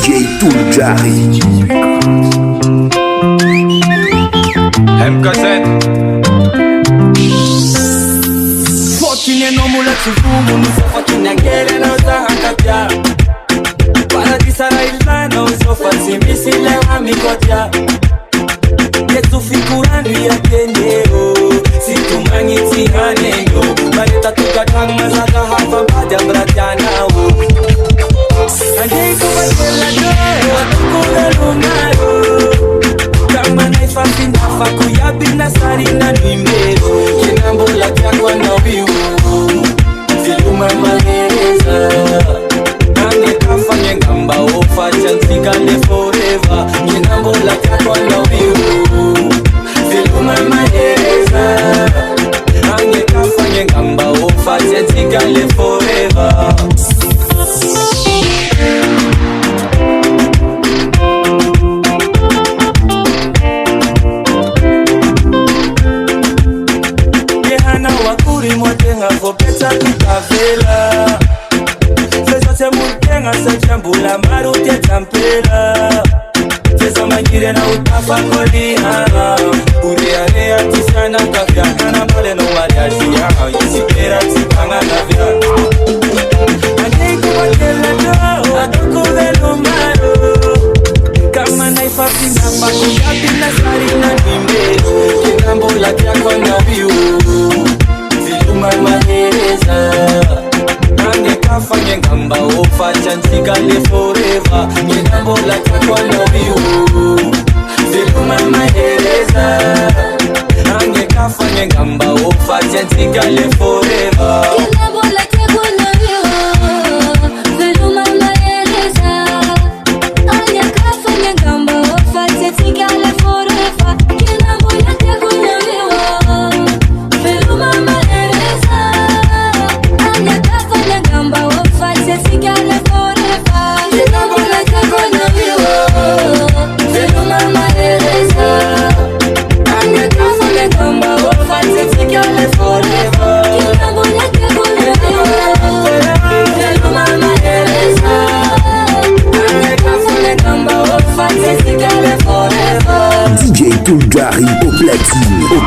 DJ Tuljari. MKZ Fotine nomula tsufumu Nusofa kinangere na utahakapya Paradisara ilana usofa simisile wa mikotia Yetu fikurani ya kenero Situmangi tihanengo Mareta tukatang mazaka hafa baja bratianao Angeiko batela doa Tukule lumayo Kama naifafi nafa kuyabi na sari na nimero Kinambola kya kwa nabiu Ziluma mahereza Nane kafanye ngamba ofa chantikale forever Kinambola kya kwa nabiu Ziluma mahereza Nane kafanye ngamba ofa chantikale forever Mwatenga kopeta kitavela Feza te mutenga se chambula marute tampela Feza mangire na utafa kolihana Uriarea tisana kafyana na male no waliashia Yisipera tipanga na vya Angeiko watela do Adoko velo maro Kama naifafi namba kuyabi na sari na nimero Kinambola kia kwa nabiu mahereza Nange kafanye ngamba ofa chantikale forever Kinambola kakwa nabiu Ziluma mahereza Nange kafanye ngamba ofa chantikale forever Kinambola kakwa nabiu Ziluma mahereza Nange kafanye ngamba ofa chantikale forever Kinambola kakwa nabiu Ziluma mahereza DJ Tuljari au platine.